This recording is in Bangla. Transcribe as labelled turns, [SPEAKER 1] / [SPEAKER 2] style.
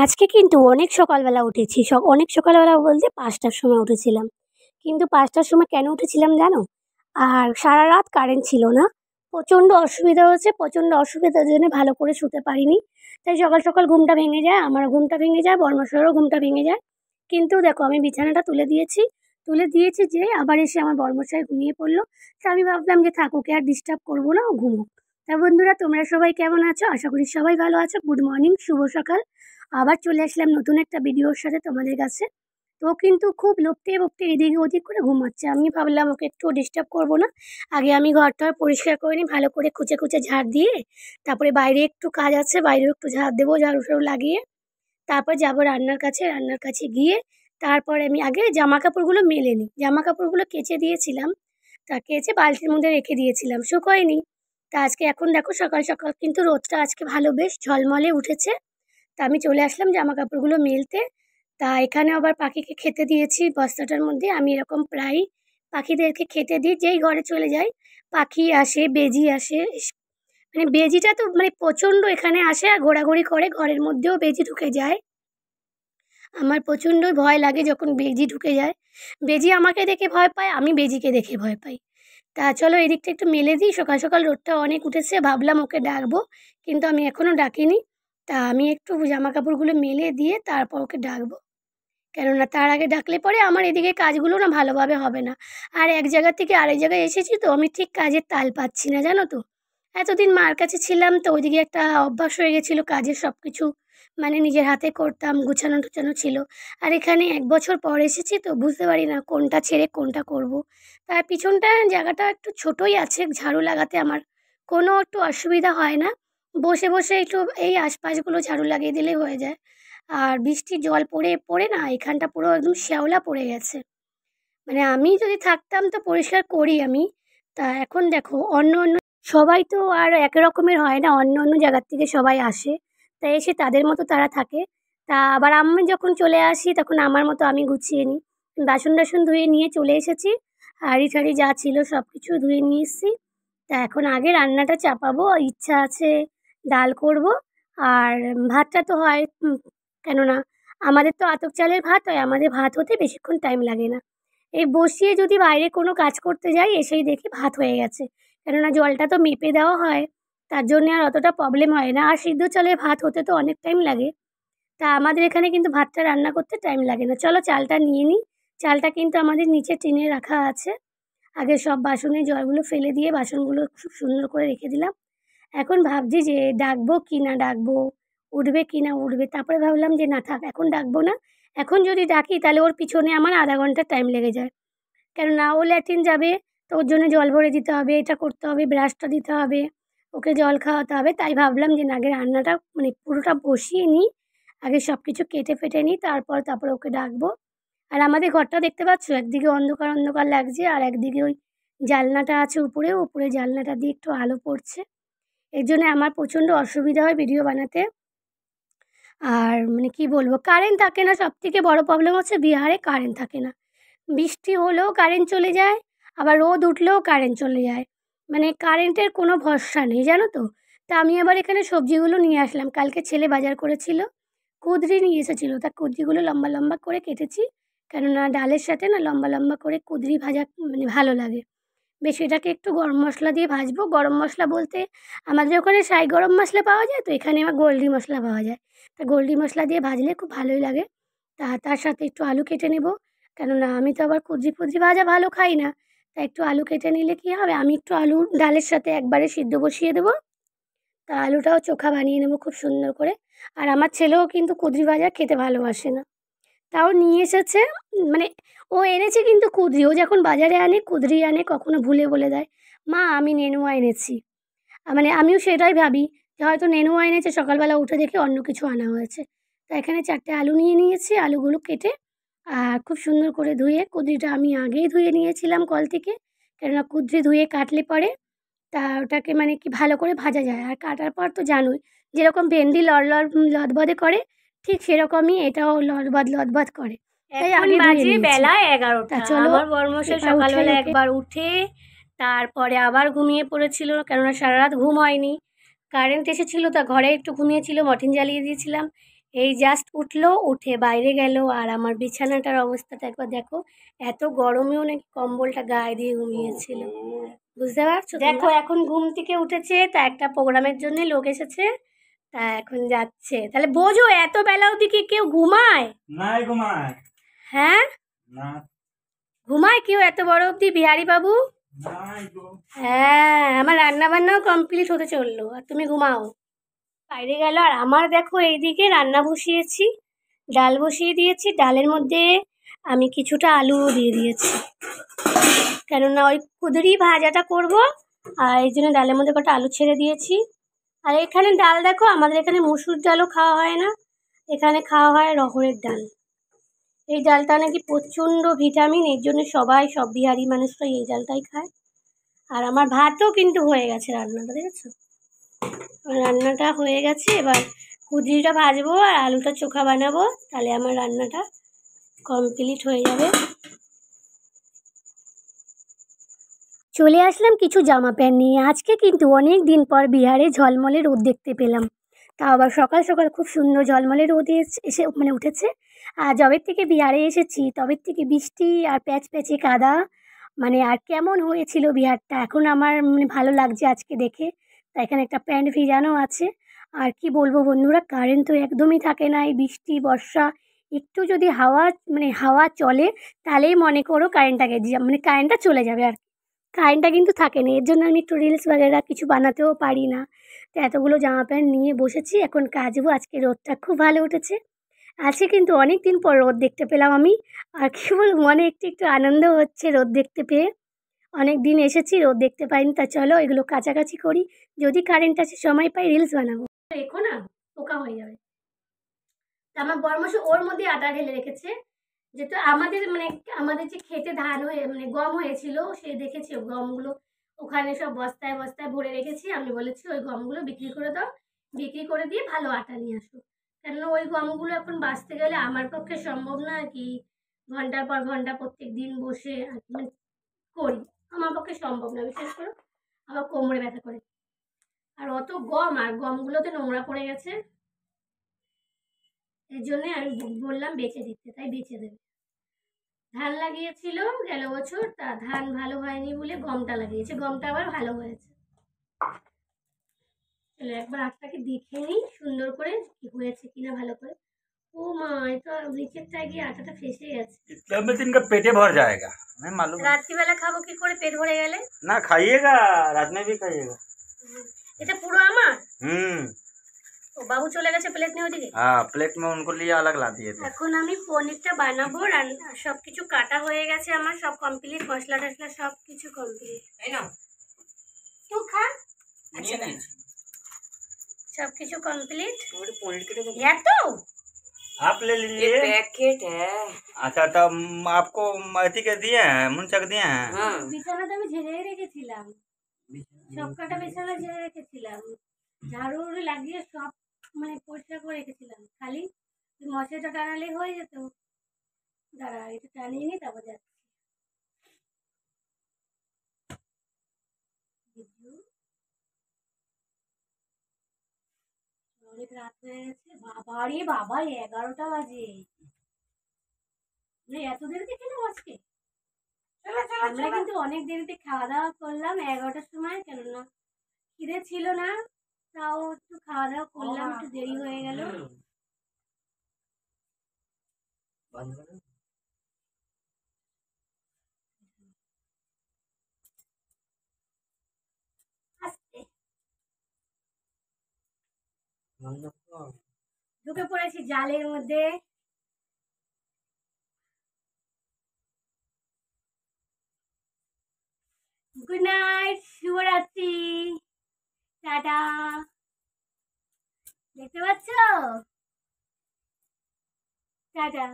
[SPEAKER 1] আজকে কিন্তু অনেক সকালবেলা উঠেছি। অনেক সকালবেলা বলতে ৫টার সময় উঠেছিলাম। কিন্তু ৫টার সময় কেন উঠেছিলাম জানো? আর সারারাত কারেন্ট ছিল না। প্রচণ্ড অসুবিধা হয়েছে। প্রচণ্ড অসুবিধার জন্য ভালো করে শুতে পারিনি। তাই সকাল, সকাল ঘুমটা ভেঙে যায়। আমারও ঘুমটা ভেঙে যায়, বরমশাইয়েরও ঘুমটা ভেঙে যায়। কিন্তু দেখো আমি বিছানাটা তুলে দিয়েছি। তুলে দিয়েছি যেই আবার এসে আমার বরমশাই ঘুমিয়ে পড়ল। তা আমি ভাবলাম যে থাক ওকে আর ডিস্টার্ব করব না, ও ঘুমুক। তা বন্ধুরা তোমরা সবাই কেমন আছো? আশা করি সবাই ভালো আছো। গুড মর্নিং, শুভ সকাল। আবার চলে আসলাম নতুন একটা ভিডিওর সাথে তোমাদের কাছে। তো ও কিন্তু খুব লপটে বপটে এদিক ওদিক করে ঘুমাচ্ছে। আমি ভাবলাম ওকে একটু ডিস্টার্ব করব না। আগে আমি ঘরটা পরিষ্কার করে নিই ভালো করে, খুঁচে খুঁচে ঝাড় দিয়ে। তারপরে বাইরে একটু কাজ আছে, বাইরেও একটু ঝাড় দেবো, ঝাড়ু টাড়ু লাগিয়ে। তারপর যাবো রান্নার কাছে। রান্নার কাছে গিয়ে তারপরে আমি আগে জামা কাপড়গুলো মেলে নিই। জামা কাপড়গুলো কেচে দিয়েছিলাম। তা কেচে বালতির মধ্যে রেখে দিয়েছিলাম, শুকোয়নি। তা আজকে এখন দেখো সকাল সকাল কিন্তু রোদটা আজকে ভালো বেশ ঝলমলে উঠেছে। তা আমি চলে আসলাম জামাকাপড়গুলো মেলতে। তা এখানে আবার পাখিকে খেতে দিয়েছি বস্তাটার মধ্যে। আমি এরকম প্রায়ই পাখিদেরকে খেতে দিই। যেই ঘরে চলে যাই পাখি আসে, বেজি আসে। মানে বেজিটা তো মানে প্রচণ্ড এখানে আসে আর ঘোরাঘুরি করে, ঘরের মধ্যেও বেজি ঢুকে যায়। আমার প্রচণ্ড ভয় লাগে যখন বেজি ঢুকে যায়। বেজি আমাকে দেখে ভয় পায়, আমি বেজিকে দেখে ভয় পাই। তা চলো এদিকটা একটু মেলে দিই। সকাল সকাল রোদটা অনেক উঠেছে, ভাবলাম ওকে ডাকবো, কিন্তু আমি এখনও ডাকিনি। তা আমি একটু জামা কাপড়গুলো মেলে দিয়ে তারপর ওকে ডাকবো। কেননা তার আগে ডাকলে পরে আমার এদিকে কাজগুলো না ভালোভাবে হবে না। আর এক জায়গা থেকে আরেক জায়গায় এসেছি তো আমি ঠিক কাজের তাল পাচ্ছি না, জানো তো। এতদিন মার কাছে ছিলাম তো ওইদিকে একটা অভ্যাস হয়ে গেছিলো, কাজের সব কিছু মানে নিজের হাতে করতাম, গুছানো টুছানো ছিল। আর এখানে ১ বছর পর এসেছি তো বুঝতে পারি না কোনটা ছেড়ে কোনটা করব। তার পিছনটা জায়গাটা একটু ছোটোই আছে, ঝাড়ু লাগাতে আমার কোনো একটু অসুবিধা হয় না। বসে বসে একটু এই আশপাশগুলো ঝাড়ু লাগিয়ে দিলেই হয়ে যায়। আর বৃষ্টির জল পড়ে পড়ে না এখানটা পুরো একদম শ্যাওলা পড়ে গেছে। মানে আমি যদি থাকতাম তো পরিষ্কার করি আমি। তা এখন দেখো অন্য অন্য সবাই তো আর এক রকমের হয় না, অন্য অন্য জায়গার থেকে সবাই আসে। তাই এসে তাদের মতো তারা থাকে। তা আবার আমি যখন চলে আসি তখন আমার মতো আমি গুছিয়ে নিই। বাসন টাসন ধুয়ে নিয়ে চলে এসেছি। হাঁড়ি ঠাড়ি যা ছিল সব কিছু ধুয়ে নিয়ে এসেছি। তা এখন আগে রান্নাটা চাপাবো, ইচ্ছা আছে ডাল করব। আর ভাতটা তো হয়, কেননা আমাদের তো আতপ চালের ভাত হয়, আমাদের ভাত হতে বেশিক্ষণ টাইম লাগে না। এই বসিয়ে যদি বাইরে কোনো কাজ করতে যাই এসেই দেখি ভাত হয়ে গেছে। কেননা জলটা তো মেপে দেওয়া হয়, তার জন্যে আর অতটা প্রবলেম হয় না। আর সিদ্ধ চালের ভাত হতে তো অনেক টাইম লাগে। তা আমাদের এখানে কিন্তু ভাতটা রান্না করতে টাইম লাগে না। চলো চালটা নিয়ে নিই। চালটা কিন্তু আমাদের নিচে টিনে রাখা আছে। আগে সব বাসনের জলগুলো ফেলে দিয়ে বাসনগুলো খুব সুন্দর করে রেখে দিলাম। এখন ভাবছি যে ডাকবো কি না ডাকবো, উঠবে কি না উঠবে। তারপরে ভাবলাম যে না থাক এখন ডাকবো না। এখন যদি ডাকি তাহলে ওর পিছনে আমার আধা ঘন্টা টাইম লেগে যায়। কেননা ও ল্যাট্রিন যাবে, তো ওর জন্য জল ভরে দিতে হবে, এটা করতে হবে, ব্রাশটা দিতে হবে, ওকে জল খাওয়াতে হবে। তাই ভাবলাম যে না আগে রান্নাটা মানে পুরোটা বসিয়ে নিই, আগে সব কিছু কেটে ফেটে নিই, তারপর ওকে ডাকবো। আর আমাদের ঘরটা দেখতে পাচ্ছ একদিকে অন্ধকার অন্ধকার লাগছে আর একদিকে ওই জানলাটা আছে উপরে, উপরে জানলাটা দিয়ে একটু আলো পড়ছে। এর জন্যে আমার প্রচণ্ড অসুবিধা হয় ভিডিও বানাতে। আর মানে কি বলবো, কারেন্ট থাকে না। সবথেকে বড় প্রবলেম হচ্ছে বিহারে কারেন্ট থাকে না। বৃষ্টি হলেও কারেন্ট চলে যায়, আবার রোদ উঠলেও কারেন্ট চলে যায়। মানে কারেন্টের কোনো ভরসা নেই, জানো তো। তা আমি আবার এখানে সবজিগুলো নিয়ে আসলাম। কালকে ছেলে বাজার করেছিল, কুঁদরি নিয়ে এসেছিলো। তা কুঁদরিগুলো লম্বা লম্বা করে কেটেছি, কেননা ডালের সাথে না লম্বা লম্বা করে কুঁদরি ভাজা মানে ভালো লাগে বেশ। এটাকে একটু গরম মশলা দিয়ে ভাজবো। গরম মশলা বলতে আমাদের ওখানে সাই গরম মশলা পাওয়া যায়, তো এখানে আবার গোল্ডি মশলা পাওয়া যায়। তা গোল্ডি মশলা দিয়ে ভাজলে খুব ভালোই লাগে। তা তার সাথে একটু আলু কেটে নেব, কেননা আমি তো আবার কুঁদরি ফুদরি ভাজা ভালো খাই না। তা একটু আলু কেটে নিলে কী হবে, আমি একটু আলু ডালের সাথে একবারে সিদ্ধ বসিয়ে দেবো। তা আলুটাও চোখা বানিয়ে নেবো খুব সুন্দর করে। আর আমার ছেলেও কিন্তু কুঁদরি ভাজা খেতে ভালোবাসে না, তাও নিয়ে এসেছে। মানে ও এনেছে কিন্তু কুঁদরি, ও যখন বাজারে আনে কুঁদরি আনে, কখনো ভুলে বলে দেয় মা আমি নেনুয়া এনেছি। মানে আমিও সেটাই ভাবি যে হয়তো নেনুয়া এনেছে, সকালবেলা উঠে দেখি অন্য কিছু আনা হয়েছে। তা এখানে 4টে আলু নিয়ে নিয়েছি, আলুগুলো কেটে আর খুব সুন্দর করে ধুয়ে, কুঁদরিটা আমি আগেই ধুয়ে নিয়েছিলাম কল থেকে। কেননা কুঁদরি ধুয়ে কাটলে পরে তা ওটাকে মানে কি ভালো করে ভাজা যায়। আর কাটার পর তো জানোই যেরকম ভেন্ডি লদবদে করে, ঠিক সেরকমই এটাও লদবদ লদবদ করে। তাই
[SPEAKER 2] এখন
[SPEAKER 1] আগে ধুয়ে
[SPEAKER 2] বাজে
[SPEAKER 1] নিয়েছি।
[SPEAKER 2] বেলা
[SPEAKER 1] তা
[SPEAKER 2] 11টা।
[SPEAKER 1] চলো
[SPEAKER 2] আমার বর্মশাই
[SPEAKER 1] এবার উঠে
[SPEAKER 2] সকালবেলা
[SPEAKER 1] ওকে
[SPEAKER 2] একবার উঠে তারপরে আবার ঘুমিয়ে পড়েছিল, কেননা সারা রাত ঘুম হয়নি। কারেন্ট এসেছিল তা ঘরে একটু ঘুমিয়েছিল, মর্টিন জ্বালিয়ে দিয়েছিলাম।
[SPEAKER 1] এই জাস্ট উঠলো, উঠে বাইরে গেল। আর আমার বিছানাটার অবস্থাটা একবার দেখো, এত গরমেও নাকি কম্বলটা গায়ে দিয়ে ঘুমিয়েছিল, বুঝতে পারছো? দেখো এখন ঘুম থেকে উঠেছে, তা একটা প্রোগ্রামের জন্য লোক এসেছে, তা এখন যাচ্ছে। তাহলে বোঝো এত বেলা অবধি কি কেউ ঘুমায়?
[SPEAKER 3] নাই ঘুমায়।
[SPEAKER 1] হ্যাঁ
[SPEAKER 3] না
[SPEAKER 1] ঘুমায় কেউ এত বড় অবধি, বিহারি বাবু?
[SPEAKER 3] নাই গো।
[SPEAKER 1] হ্যাঁ, আমার রান্না বান্নাও কমপ্লিট হতে চললো আর তুমি ঘুমাও। বাইরে গেল। আর আমার দেখো এইদিকে রান্না বসিয়েছি, ডাল বসিয়ে দিয়েছি। ডালের মধ্যে আমি কিছুটা আলুও দিয়ে দিয়েছি, কেননা ওই কুদরি ভাজাটা করব, আর এই জন্য ডালের মধ্যে কটা আলু ছেড়ে দিয়েছি। আর এখানে ডাল দেখো, আমাদের এখানে মসুর ডালও খাওয়া হয় না, এখানে খাওয়া হয় রহড়ের ডাল। এই ডালটা নাকি প্রচণ্ড ভিটামিন, এর জন্য সবাই, সব বিহারি মানুষরা এই ডালটাই খায়। আর আমার ভাতও কিন্তু হয়ে গেছে, রান্নাটা দেখেছো? আমার রান্নাটা হয়ে গেছে। এবার কুদরিটা ভাজবো আর আলুটা চোখা বানাবো, তাহলে আমার রান্নাটা কমপ্লিট হয়ে যাবে। চলে আসলাম কিছু জামা প্যান্ট নিয়ে। আজকে কিন্তু অনেক দিন পর বিহারে ঝলমলে রোদ দেখতে পেলাম, তা আবার সকাল সকাল খুব সুন্দর ঝলমলে রোদ এসে মানে উঠেছে। আর যবের থেকে বিহারে এসেছি তবের থেকে বৃষ্টি আর প্যাচ প্যাচে কাদা, মানে আর কেমন হয়েছিল বিহারটা, এখন আমার মানে ভালো লাগছে আজকে দেখে। তা এখানে একটা প্যান্ট ভিজানো আছে। আর কি বলবো বন্ধুরা, কারেন্ট তো একদমই থাকে না, এই বৃষ্টি বর্ষা একটু যদি হাওয়া মানে হাওয়া চলে তাহলেই মনে করো কারেন্টটাকে মানে কারেন্টটা চলে যাবে। আর কারেন্টটা কিন্তু থাকে না, এর জন্য আমি একটু রিলস বাগেরা কিছু বানাতেও পারি না। তো এতগুলো জামা প্যান্ট নিয়ে বসেছি, এখন কাচবো। আজকে রোদটা খুব ভালো উঠেছে, আজকে কিন্তু অনেক দিন পর রোদ দেখতে পেলাম আমি। আর কি বলবো, মনে একটু একটু আনন্দ হচ্ছে রোদ দেখতে পেয়ে। অনেক দিন এসেছি, রোদ দেখতে পাইনি। তা চলো এগুলো কাছাকাছি করি, যদি কারেন্ট আছে সময় পাই রিলস বানাবো। রেখো না, পোকা হয়ে যাবে। তা আমার বরমাস ওর মধ্যে আটা ঢেলে রেখেছে, যেটা আমাদের মানে আমাদের যে খেতে ধান হয়ে মানে গম হয়েছিল, সে দেখেছি ও গমগুলো ওখানে সব বস্তায় বস্তায় ভরে রেখেছি। আমি বলেছি ওই গমগুলো বিক্রি করে দাও, বিক্রি করে দিয়ে ভালো আটা নিয়ে আসো। কেননা ওই গমগুলো এখন বাঁচতে গেলে আমার পক্ষে সম্ভব না আর কি, ঘন্টার পর ঘন্টা প্রত্যেক দিন বসে মানে করি, আমার পক্ষে সম্ভব না। বিশেষ করে আমার কোমরে ব্যথা করে, আর অত গম, আর গমগুলোতে নোংরা পড়ে গেছে, এর জন্য আমি বললাম বেচে দিতে, তাই বেচে দেবে। ধান লাগিয়েছিল গেল বছর, তা ধান ভালো হয়নি বলে গমটা লাগিয়েছে, গমটা আবার ভালো হয়েছে। চলো একবার আটাটাকে দেখে নিই সুন্দর করে কি হয়েছে কিনা ভালো করে। ও মা, এই তো নিচেরটায় গিয়ে আটাটা ফেসে গেছে।
[SPEAKER 3] लंबे दिन का पेटे भर जाएगा, मैं मालूम है।
[SPEAKER 1] রাত্রিবেলা খাবো কি করে পেট ভরে গেলে?
[SPEAKER 3] ना खाइएगा, रात में भी खाइएगा।
[SPEAKER 1] এটা পুরো আমার?
[SPEAKER 3] हम्म।
[SPEAKER 1] ও বাবু চলে গেছে প্লেট নিয়ে ওদিকে।
[SPEAKER 3] हाँ, प्लेट में उनको लिए अलग ला दिए थे।
[SPEAKER 1] এখন আমি পনিরটা বানাবো, সব কিছু কাটা হয়ে গেছে আমার, সব কমপ্লিট, মশলা টশলা সব কিছু কমপ্লিট। তাই না? তুই খা। আচ্ছা सब কিছু কমপ্লিট।
[SPEAKER 3] पनीर के
[SPEAKER 1] এত
[SPEAKER 3] आप ले लीजिए,
[SPEAKER 4] पैकेट है।
[SPEAKER 3] अच्छा तब आपको अथी के दिए हैं, मुंचक दिए हैं।
[SPEAKER 4] हाँ।
[SPEAKER 1] বিছানা তো আমি ঝেড়ে রেখেছিলাম, সব কাটা বিছানা ঝেড়ে রেখেছিলাম, ঝাড়ু লাগিয়ে সব মানে পরিষ্কার করে রেখেছিলাম, খালি মশলাটা টানালেই হয়ে যেত। দাঁড়া এটা টানিয়ে নি, তারপর যাচ্ছি। অনেক রাত হয়ে গেছে, বাবা রে বাবা, 11টা বাজে। এত দেরিতে খেলাম আজকে? আমরা কিন্তু অনেক দেরিতে খাওয়া দাওয়া করলাম, 11টার সময়, কেননা খিদে ছিল না, তাও একটু খাওয়া দাওয়া করলাম, একটু দেরি হয়ে গেল। আস্তে ঢুকে পড়েছি জালের মধ্যে। গুড নাইট, শুভরাত্রি, টাটা। দেখতে পাচ্ছ? টাটা।